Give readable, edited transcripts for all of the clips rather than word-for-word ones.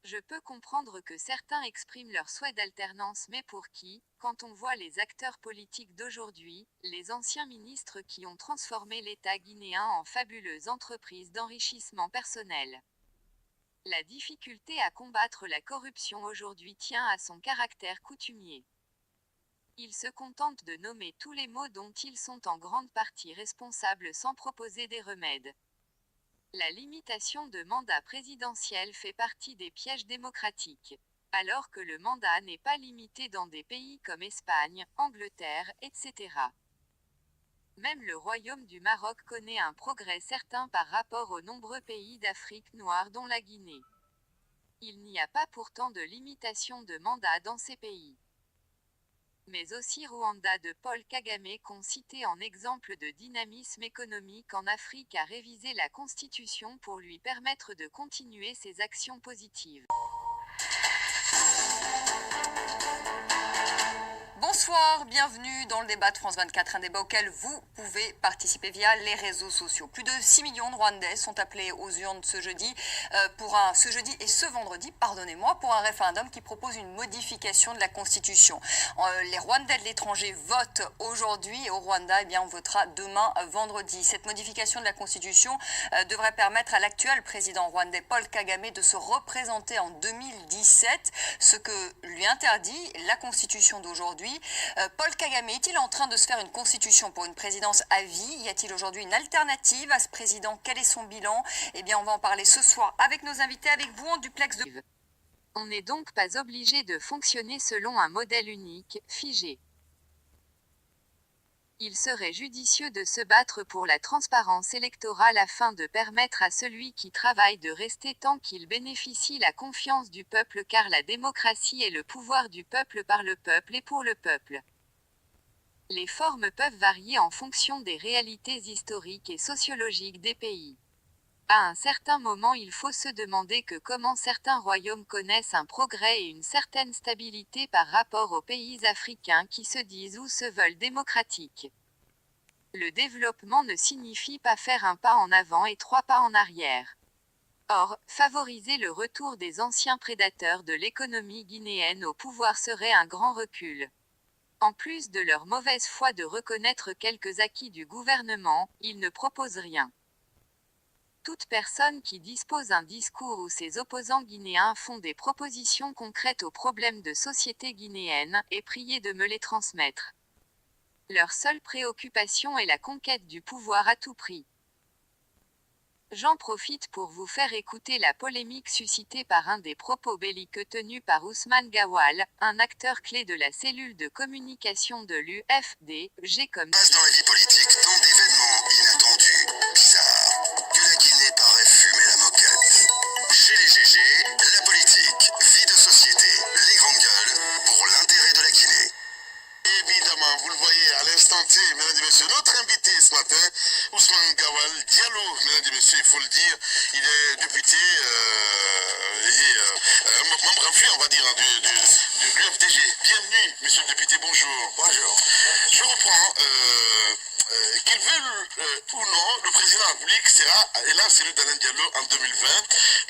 Je peux comprendre que certains expriment leur souhait d'alternance, mais pour qui, quand on voit les acteurs politiques d'aujourd'hui, les anciens ministres qui ont transformé l'État guinéen en fabuleuse entreprise d'enrichissement personnel. La difficulté à combattre la corruption aujourd'hui tient à son caractère coutumier. Ils se contentent de nommer tous les maux dont ils sont en grande partie responsables sans proposer des remèdes. La limitation de mandat présidentiel fait partie des pièges démocratiques. Alors que le mandat n'est pas limité dans des pays comme Espagne, Angleterre, etc. Même le Royaume du Maroc connaît un progrès certain par rapport aux nombreux pays d'Afrique noire dont la Guinée. Il n'y a pas pourtant de limitation de mandat dans ces pays. Mais aussi Rwanda de Paul Kagame qu'on citait en exemple de dynamisme économique en Afrique a révisé la constitution pour lui permettre de continuer ses actions positives. Bonsoir, bienvenue dans le débat de France 24, un débat auquel vous pouvez participer via les réseaux sociaux. Plus de 6 millions de Rwandais sont appelés aux urnes ce jeudi et ce vendredi, pour un référendum qui propose une modification de la Constitution. Les Rwandais de l'étranger votent aujourd'hui et au Rwanda, on votera demain vendredi. Cette modification de la Constitution devrait permettre à l'actuel président rwandais Paul Kagame de se représenter en 2017, ce que lui interdit la Constitution d'aujourd'hui. Paul Kagame est-il en train de se faire une constitution pour une présidence à vie? Y a-t-il aujourd'hui une alternative à ce président? Quel est son bilan? On va en parler ce soir avec nos invités, avec vous en duplex de... On n'est donc pas obligé de fonctionner selon un modèle unique, figé. Il serait judicieux de se battre pour la transparence électorale afin de permettre à celui qui travaille de rester tant qu'il bénéficie la confiance du peuple, car la démocratie est le pouvoir du peuple par le peuple et pour le peuple. Les formes peuvent varier en fonction des réalités historiques et sociologiques des pays. À un certain moment, il faut se demander comment certains royaumes connaissent un progrès et une certaine stabilité par rapport aux pays africains qui se disent ou se veulent démocratiques. Le développement ne signifie pas faire un pas en avant et 3 pas en arrière. Or, favoriser le retour des anciens prédateurs de l'économie guinéenne au pouvoir serait un grand recul. En plus de leur mauvaise foi de reconnaître quelques acquis du gouvernement, ils ne proposent rien. Toute personne qui dispose d'un discours où ses opposants guinéens font des propositions concrètes aux problèmes de société guinéenne est priée de me les transmettre. Leur seule préoccupation est la conquête du pouvoir à tout prix. J'en profite pour vous faire écouter la polémique suscitée par un des propos belliqueux tenus par Ousmane Gawal, un acteur clé de la cellule de communication de l'UFDG comme... Dans la vie politique, tant d'événements inattendus, bizarres, que la Guinée paraît fumer la moquette. Chez les GG, la politique, vie de société, les grandes gueules, pour l'intérêt de la Guinée. Évidemment, vous le voyez à l'instant T, mesdames et messieurs, notre invité ce matin, Ousmane Gawal Diallo, mesdames et messieurs, il faut le dire, il est député membre influent, on va dire, de l'UFDG. Bienvenue, monsieur le député, bonjour. Bonjour. Je reprends, qu'il veuille ou non, le président de la République sera, et là, c'est le d'Alain Diallo en 2020.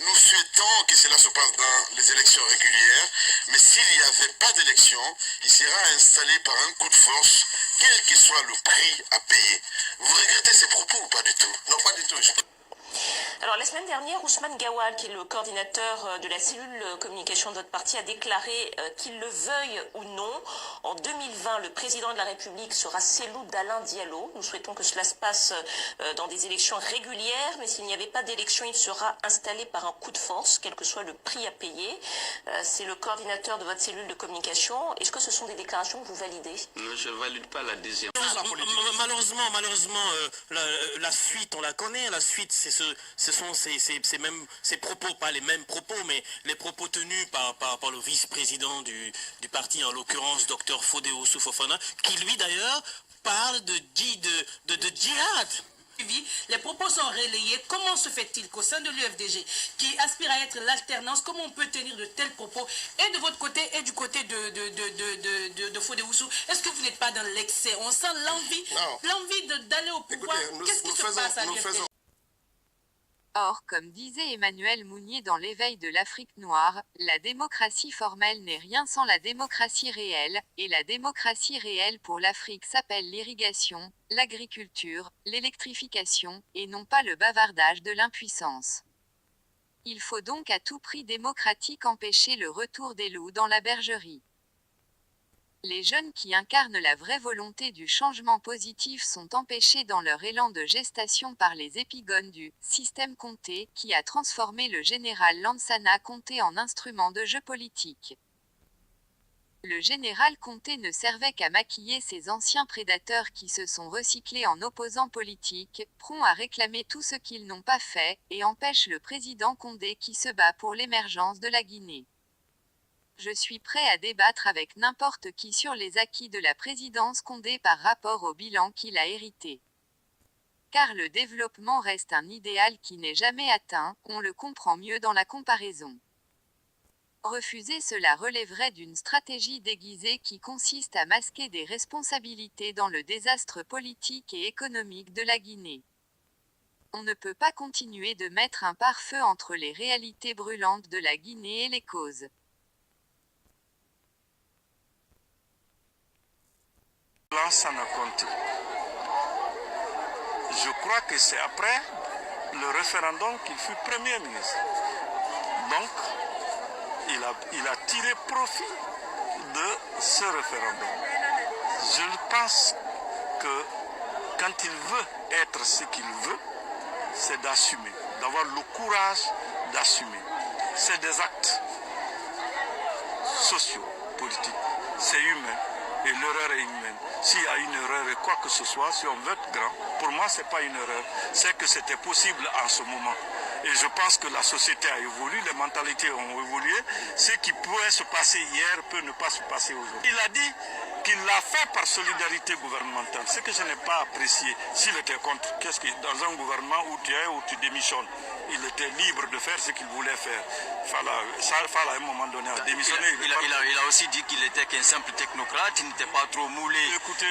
Nous souhaitons que cela se passe dans les élections régulières, mais s'il n'y avait pas d'élection, il sera installé par un coup de force, quel que soit le prix à payer. Vous regrettez ces propos ou pas du tout? Non, pas du tout. Alors la semaine dernière, Ousmane Gawal, qui est le coordinateur de la cellule communication de votre parti, a déclaré qu'il le veuille ou non, en 2020, le président de la République sera Cellou d'Alain Diallo. Nous souhaitons que cela se passe dans des élections régulières, mais s'il n'y avait pas d'élection, il sera installé par un coup de force, quel que soit le prix à payer. C'est le coordinateur de votre cellule de communication. Est-ce que ce sont des déclarations que vous validez? Non, je ne valide pas la deuxième. Malheureusement, la suite, on la connaît. La suite, ce sont ces propos, pas les mêmes propos, mais les propos tenus par le vice-président du parti, en l'occurrence Dr Fodé Ousou-Fofana, qui lui d'ailleurs parle de djihad. Les propos sont relayés. Comment se fait-il qu'au sein de l'UFDG, qui aspire à être l'alternance, comment on peut tenir de tels propos, et de votre côté et du côté de Fodé Oussou? Est-ce que vous n'êtes pas dans l'excès? On sent l'envie d'aller au pouvoir. Qu'est-ce qui se passe à l'UFDG? Or, comme disait Emmanuel Mounier dans L'éveil de l'Afrique noire, la démocratie formelle n'est rien sans la démocratie réelle, et la démocratie réelle pour l'Afrique s'appelle l'irrigation, l'agriculture, l'électrification, et non pas le bavardage de l'impuissance. Il faut donc à tout prix démocratique empêcher le retour des loups dans la bergerie. Les jeunes qui incarnent la vraie volonté du changement positif sont empêchés dans leur élan de gestation par les épigones du « système Conté » qui a transformé le général Lansana Conté en instrument de jeu politique. Le général Conté ne servait qu'à maquiller ses anciens prédateurs qui se sont recyclés en opposants politiques, prompts à réclamer tout ce qu'ils n'ont pas fait, et empêchent le président Condé qui se bat pour l'émergence de la Guinée. Je suis prêt à débattre avec n'importe qui sur les acquis de la présidence Condé par rapport au bilan qu'il a hérité. Car le développement reste un idéal qui n'est jamais atteint, on le comprend mieux dans la comparaison. Refuser cela relèverait d'une stratégie déguisée qui consiste à masquer des responsabilités dans le désastre politique et économique de la Guinée. On ne peut pas continuer de mettre un pare-feu entre les réalités brûlantes de la Guinée et les causes. Lansana Conté. Je crois que c'est après le référendum qu'il fut Premier ministre. Donc, il a tiré profit de ce référendum. Je pense que quand il veut être ce qu'il veut, c'est d'assumer, d'avoir le courage d'assumer. C'est des actes sociaux, politiques, c'est humain. Et l'erreur est humaine. S'il y a une erreur et quoi que ce soit, si on veut être grand, pour moi, ce n'est pas une erreur. C'est que c'était possible en ce moment. Et je pense que la société a évolué, les mentalités ont évolué. Ce qui pouvait se passer hier peut ne pas se passer aujourd'hui. Il a dit qu'il l'a fait par solidarité gouvernementale. Ce que je n'ai pas apprécié, s'il était contre, qu'est-ce que dans un gouvernement où tu es, où tu démissionnes, il était libre de faire ce qu'il voulait faire. Fala, à un moment donné, a démissionné. Il a aussi dit qu'il était qu'un simple technocrate, il n'était pas trop moulé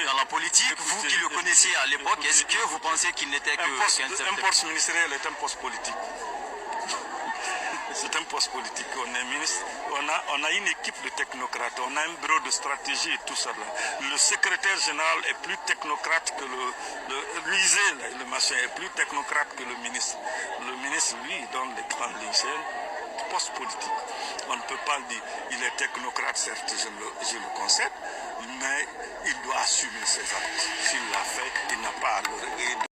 dans la politique. Vous qui le connaissiez à l'époque, est-ce que vous pensez qu'il n'était qu'un simple... Un poste ministériel est un poste politique. C'est un poste politique. On est ministre, on a une équipe de technocrates, on a un bureau de stratégie et tout ça. Le secrétaire général est plus technocrate que le machin est plus technocrate que le ministre. Le ministre, lui, donne les grandes lignes. C'est un poste politique. On ne peut pas le dire. Il est technocrate, certes, je le concède, mais il doit assumer ses actes. S'il l'a fait, il n'a pas à le regretter.